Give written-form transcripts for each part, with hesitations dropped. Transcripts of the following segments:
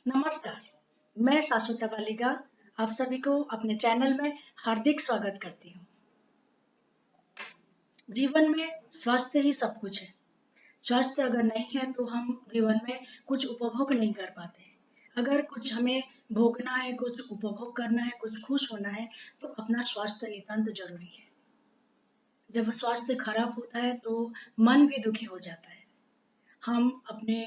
नमस्कार, मैं शाश्वता बालिका आप सभी को अपने चैनल में हार्दिक स्वागत करती हूँ। जीवन में स्वास्थ्य ही सब कुछ है। स्वास्थ्य अगर नहीं है तो हम जीवन में कुछ उपभोग नहीं कर पाते। अगर कुछ हमें भोगना है, कुछ उपभोग करना है, कुछ खुश होना है तो अपना स्वास्थ्य नितांत जरूरी है। जब स्वास्थ्य खराब होता है तो मन भी दुखी हो जाता है। हम अपने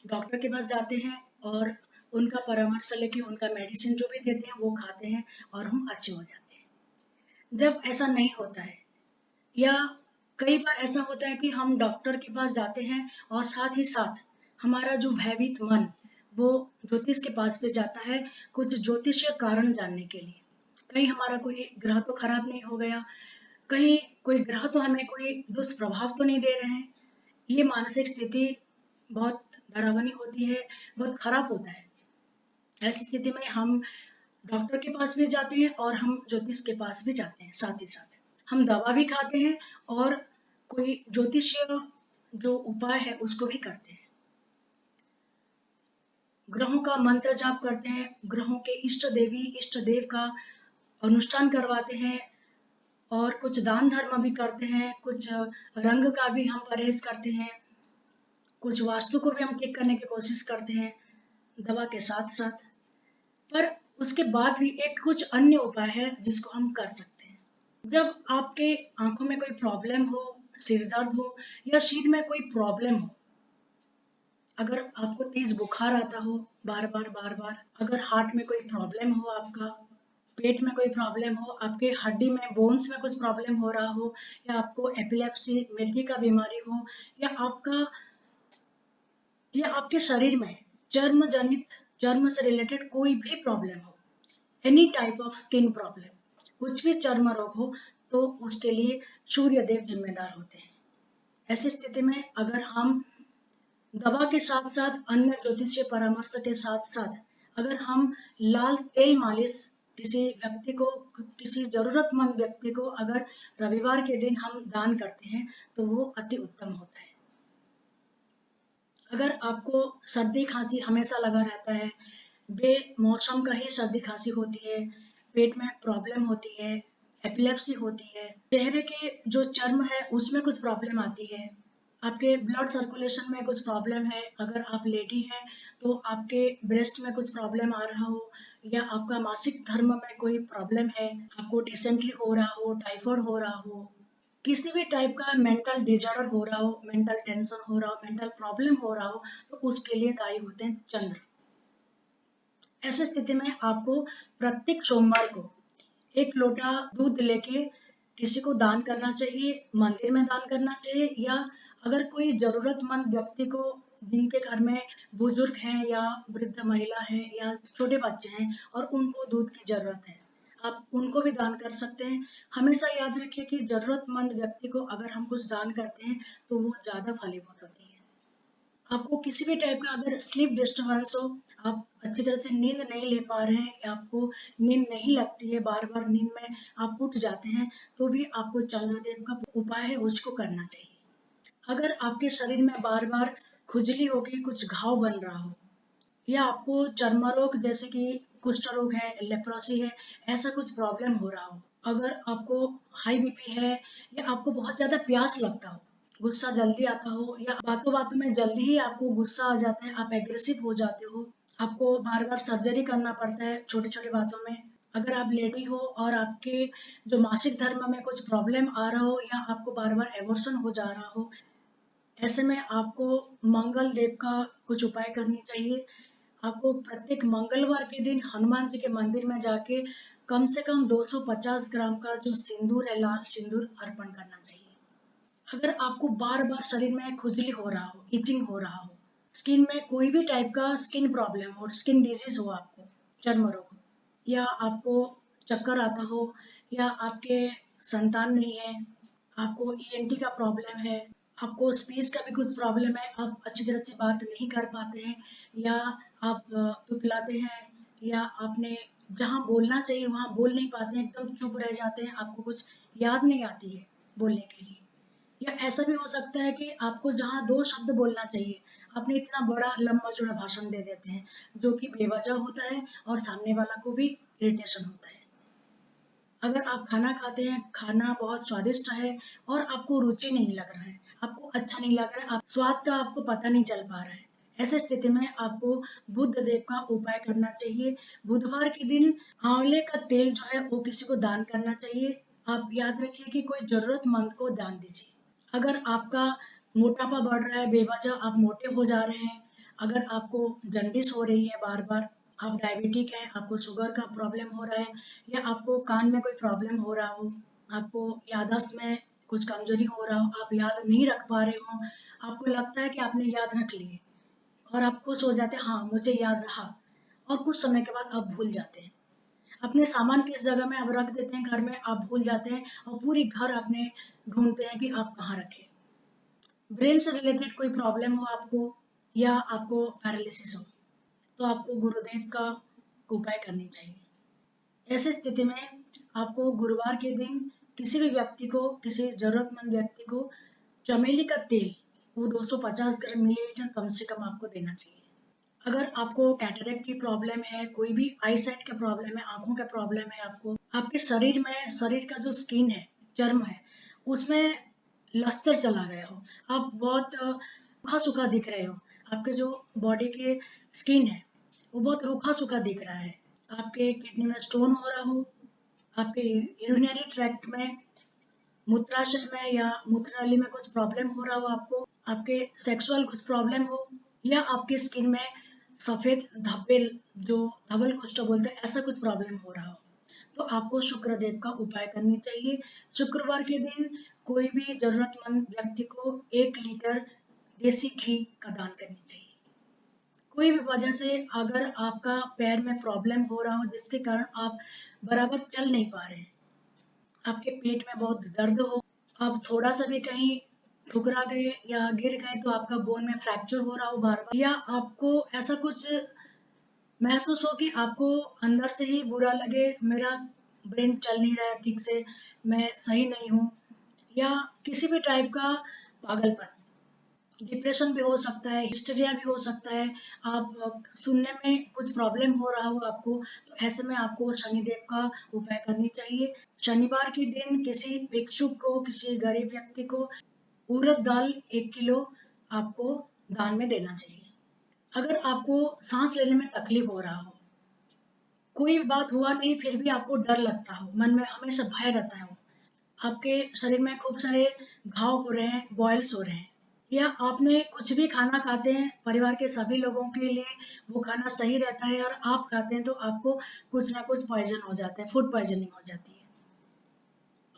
डॉक्टर के पास जाते हैं और उनका परामर्श लेके उनका मेडिसिन जो भी देते हैं वो खाते हैं और हम अच्छे हो जाते हैं। जब ऐसा नहीं होता है या कई बार ऐसा होता है कि हम डॉक्टर के पास जाते हैं और साथ ही साथ हमारा जो भयभीत मन वो ज्योतिष के पास भी जाता है कुछ ज्योतिषीय कारण जानने के लिए। कहीं हमारा कोई ग्रह तो खराब नहीं हो गया, कहीं कोई ग्रह तो हमें कोई दुष्प्रभाव तो नहीं दे रहे हैं। ये मानसिक स्थिति बहुत डरावनी होती है, बहुत खराब होता है। ऐसी स्थिति में हम डॉक्टर के पास भी जाते हैं और हम ज्योतिष के पास भी जाते हैं, साथ ही साथ हम दवा भी खाते हैं और कोई ज्योतिषीय जो उपाय है उसको भी करते हैं। ग्रहों का मंत्र जाप करते हैं, ग्रहों के इष्ट देवी इष्ट देव का अनुष्ठान करवाते हैं और कुछ दान धर्म भी करते हैं, कुछ रंग का भी हम परहेज करते हैं, कुछ वास्तु को भी हम ठीक करने की कोशिश करते हैं दवा के साथ साथ। पर उसके बाद भी एक कुछ अन्य उपाय है जिसको हम कर सकते हैं। जब आपके आंखों में कोई प्रॉब्लम हो, सिर दर्द हो या शरीर में कोई प्रॉब्लम हो, अगर आपको तेज बुखार आता हो बार बार, अगर हार्ट में कोई प्रॉब्लम हो, आपका पेट में कोई प्रॉब्लम हो, आपके हड्डी में बोन्स में कुछ प्रॉब्लम हो रहा हो या आपको एपिलेप्सी मिर्गी का बीमारी हो या आपके शरीर में चर्म से रिलेटेड कोई भी प्रॉब्लम हो, any type of skin problem, कुछ भी चर्म रोग हो तो उसके लिए सूर्य देव जिम्मेदार होते हैं। ऐसी स्थिति में अगर हम दवा के साथ साथ अन्य ज्योतिषीय परामर्श के साथ साथ अगर हम लाल तेल मालिश किसी व्यक्ति को, किसी जरूरतमंद व्यक्ति को अगर रविवार के दिन हम दान करते हैं तो वो अति उत्तम होता है। अगर आपको सर्दी खांसी हमेशा लगा रहता है, बेमौसम का ही सर्दी खांसी होती है, पेट में प्रॉब्लम होती है, एपिलेप्सी होती है, चेहरे के जो चर्म है उसमें कुछ प्रॉब्लम आती है, आपके ब्लड सर्कुलेशन में कुछ प्रॉब्लम है, अगर आप लेडी हैं तो आपके ब्रेस्ट में कुछ प्रॉब्लम आ रहा हो या आपका मासिक धर्म में कोई प्रॉब्लम है, आपको डिसेंट्री हो रहा हो, टाइफाइड हो रहा हो, किसी भी टाइप का मेंटल डिजॉर्डर हो रहा हो, मेंटल टेंशन हो रहा हो, मेंटल प्रॉब्लम हो रहा हो तो उसके लिए दायी होते हैं चंद्र। ऐसी स्थिति में आपको प्रत्येक सोमवार को एक लोटा दूध लेके किसी को दान करना चाहिए, मंदिर में दान करना चाहिए या अगर कोई जरूरतमंद व्यक्ति को जिनके घर में बुजुर्ग हैं या वृद्ध महिला है या छोटे बच्चे हैं और उनको दूध की जरूरत है, आप उनको भी दान कर सकते हैं। हमेशा याद रखिए कि जरूरतमंद व्यक्ति को अगर हम कुछ दान करते हैं तो वो ज्यादा फलीभूत होती है। आपको किसी भी टाइप का अगर स्लीप डिस्टर्बेंस हो, आप अच्छी तरह से नींद नहीं ले पा रहे हैं या आपको नींद नहीं लगती है, बार बार नींद में आप उठ जाते हैं, तो भी आपको चंद्रदेव का उपाय है उसको करना चाहिए। अगर आपके शरीर में बार बार खुजली होगी, कुछ घाव बन रहा हो या आपको चर्म रोग जैसे कि कुष्ठ रोग है, लेप्रोसी है, ऐसा कुछ प्रॉब्लम हो रहा हो, अगर आपको हाई बीपी है या आपको बहुत ज्यादा प्यास लगता हो, गुस्सा जल्दी आता हो या बातों बातों में जल्दी ही आपको गुस्सा आ जाता है, आप एग्रेसिव हो जाते हो, आपको बार बार सर्जरी करना पड़ता है छोटी छोटी बातों में, अगर आप लेडी हो और आपके जो मासिक धर्म में कुछ प्रॉब्लम आ रहा हो या आपको बार बार एबॉर्शन हो जा रहा हो, ऐसे में आपको मंगल देव का कुछ उपाय करनी चाहिए। आपको प्रत्येक मंगलवार के दिन हनुमान जी के मंदिर में जाके कम से कम 250 ग्राम का जो सिंदूर है, लाल सिंदूर अर्पण करना चाहिए। अगर आपको बार बार शरीर में खुजली हो रहा हो, इचिंग हो रहा हो, स्किन में कोई भी टाइप का स्किन प्रॉब्लम हो, स्किन डिजीज हो, आपको चर्म रोग या आपको चक्कर आता हो या आपके संतान नहीं है, आपको ईएनटी का प्रॉब्लम है, आपको स्पीच का भी कुछ प्रॉब्लम है, आप अच्छी तरह से बात नहीं कर पाते हैं या आप तुतलाते हैं या आपने जहाँ बोलना चाहिए वहां बोल नहीं पाते हैं, एकदम चुप रह जाते हैं, आपको कुछ याद नहीं आती है बोलने के लिए, या ऐसा भी हो सकता है कि आपको जहाँ दो शब्द बोलना चाहिए आपने इतना बड़ा लंबा चौड़ा भाषण दे देते हैं जो कि बेवजह होता है और सामने वाला को भी इरिटेशन होता है। अगर आप खाना खाते हैं, खाना बहुत स्वादिष्ट है और आपको रुचि नहीं लग रहा है, आपको अच्छा नहीं लग रहा है, स्वाद का आपको पता नहीं चल पा रहा है, ऐसे स्थिति में आपको बुध देव का उपाय करना चाहिए। बुधवार के दिन आंवले का तेल जो है वो किसी को दान करना चाहिए। आप याद रखिए कि कोई जरूरतमंद को दान दीजिए। अगर आपका मोटापा बढ़ रहा है, बेवजह आप मोटे हो जा रहे हैं, अगर आपको जंडिस हो रही है बार बार, आप डायबिटिक है, आपको शुगर का प्रॉब्लम हो रहा है, या आपको कान में कोई प्रॉब्लम हो रहा हो, आपको याददाश्त में कुछ कमजोरी हो रहा हो, आप याद नहीं रख पा रहे हो, आपको लगता है कि आपने याद रख लिए और आप खुश हो जाते हैं, हाँ मुझे याद रहा, और कुछ समय के बाद आप भूल जाते हैं। अपने सामान किस जगह में आप रख देते हैं घर में, आप भूल जाते हैं और पूरी घर अपने ढूंढते हैं कि आप कहाँ रखे। ब्रेन से रिलेटेड कोई प्रॉब्लम हो आपको, या आपको पैरालिसिस हो, तो आपको गुरुदेव का उपाय करनी चाहिए। ऐसी स्थिति में आपको गुरुवार के दिन किसी भी व्यक्ति को, किसी जरूरतमंद व्यक्ति को चमेली का तेल वो 250 ग्राम मिलीलीटर कम से कम आपको देना चाहिए। अगर आपको कैटरेक्ट की प्रॉब्लम है, कोई भी आई साइट का प्रॉब्लम है, आंखों का प्रॉब्लम है, आपको आपके शरीर में, शरीर का जो स्किन है, चर्म है, उसमें लस्टर चला गया हो, आप बहुत रूखा सूखा दिख रहे हो, आपके जो बॉडी के स्किन है वो बहुत रूखा सूखा दिख रहा है, आपके किडनी में स्टोन हो रहा हो, आपके यूरिनरी ट्रैक्ट में, मूत्राशय में या मूत्रनाली में कुछ प्रॉब्लम हो रहा हो, आपको आपके सेक्सुअल कुछ प्रॉब्लम हो, या आपकी स्किन में सफेद धब्बे, जो धवल कुष्ठ बोलते हैं, ऐसा कुछ प्रॉब्लम हो रहा हो, तो आपको शुक्रदेव का उपाय करनी चाहिए। शुक्रवार के दिन कोई भी जरूरतमंद व्यक्ति को 1 लीटर देसी घी का दान करनी चाहिए। कोई भी वजह से अगर आपका पैर में प्रॉब्लम हो रहा हो जिसके कारण आप बराबर चल नहीं पा रहे हैं, आपके पेट में बहुत दर्द हो, आप थोड़ा सा भी कहीं ठुकरा गए या गिर गए तो आपका बोन में फ्रैक्चर हो रहा हो बार बार, या आपको ऐसा कुछ महसूस हो कि आपको अंदर से ही बुरा लगे, मेरा ब्रेन चल नहीं रहा है ठीक से, मैं सही नहीं हूँ, या किसी भी टाइप का पागलपन, डिप्रेशन भी हो सकता है, हिस्टीरिया भी हो सकता है, आप सुनने में कुछ प्रॉब्लम हो रहा हो आपको, तो ऐसे में आपको शनिदेव का उपाय करनी चाहिए। शनिवार के दिन किसी भिक्षुक को, किसी गरीब व्यक्ति को उड़द दाल 1 किलो आपको दान में देना चाहिए। अगर आपको सांस लेने में तकलीफ हो रहा हो, कोई बात हुआ नहीं फिर भी आपको डर लगता हो, मन में हमेशा भय रहता हो, आपके शरीर में खूब सारे घाव हो रहे हैं, बॉयल्स हो रहे हैं, या आपने कुछ भी खाना खाते हैं, परिवार के सभी लोगों के लिए वो खाना सही रहता है और आप खाते हैं तो आपको कुछ ना कुछ पॉइजन हो जाता है, फूड पॉइजनिंग हो जाती है,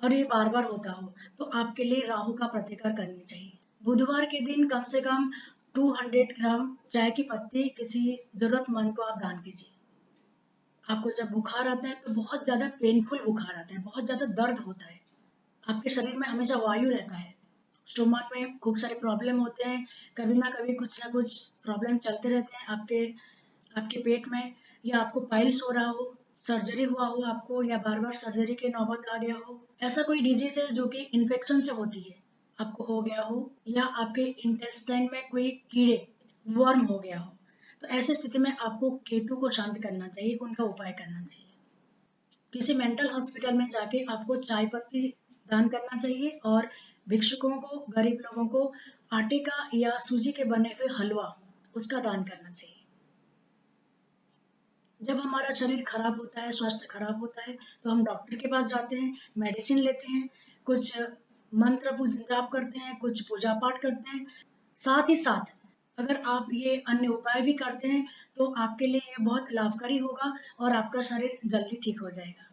और ये बार बार होता हो, तो आपके लिए राहु का प्रतिकार करनी चाहिए। बुधवार के दिन कम से कम 200 ग्राम चाय की पत्ती किसी जरूरतमंद को आप दान कीजिए। आपको जब बुखार आता है तो बहुत ज्यादा पेनफुल बुखार आता है, बहुत ज्यादा दर्द होता है, आपके शरीर में हमेशा वायु रहता है, स्टोमक में खूब सारे प्रॉब्लम होते हैं, कभी ना कुछ प्रॉब्लम चलते रहते हैं आपके पेट में, या आपको पाइल्स हो रहा हो, सर्जरी हुआ हो आपको, या बार बार सर्जरी के नौबत आ गया हो, ऐसा कोई डिजीज है जो कि इन्फेक्शन से होती है आपको हो गया हो, या आपके इंटेस्टाइन में कोई कीड़े, वर्म हो गया हो, तो ऐसी स्थिति में आपको केतु को शांत करना चाहिए, उनका उपाय करना चाहिए। किसी मेंटल हॉस्पिटल में जाके आपको चाय पत्ती दान करना चाहिए, और भिक्षुकों को, गरीब लोगों को आटे का या सूजी के बने हुए हलवा उसका दान करना चाहिए। जब हमारा शरीर खराब होता है, स्वास्थ्य खराब होता है, तो हम डॉक्टर के पास जाते हैं, मेडिसिन लेते हैं, कुछ मंत्र जाप करते हैं, कुछ पूजा पाठ करते हैं, साथ ही साथ अगर आप ये अन्य उपाय भी करते हैं तो आपके लिए ये बहुत लाभकारी होगा और आपका शरीर जल्दी ठीक हो जाएगा।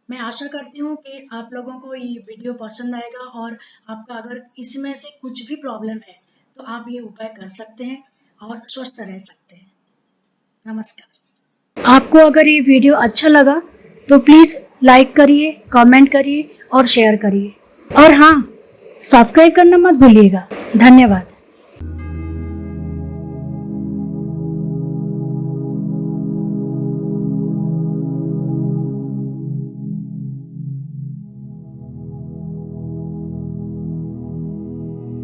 मैं आशा करती हूँ कि आप लोगों को ये वीडियो पसंद आएगा, और आपका अगर इसमें से कुछ भी प्रॉब्लम है तो आप ये उपाय कर सकते हैं और स्वस्थ रह सकते हैं। नमस्कार। आपको अगर ये वीडियो अच्छा लगा तो प्लीज लाइक करिए, कमेंट करिए और शेयर करिए, और हाँ, सब्सक्राइब करना मत भूलिएगा। धन्यवाद।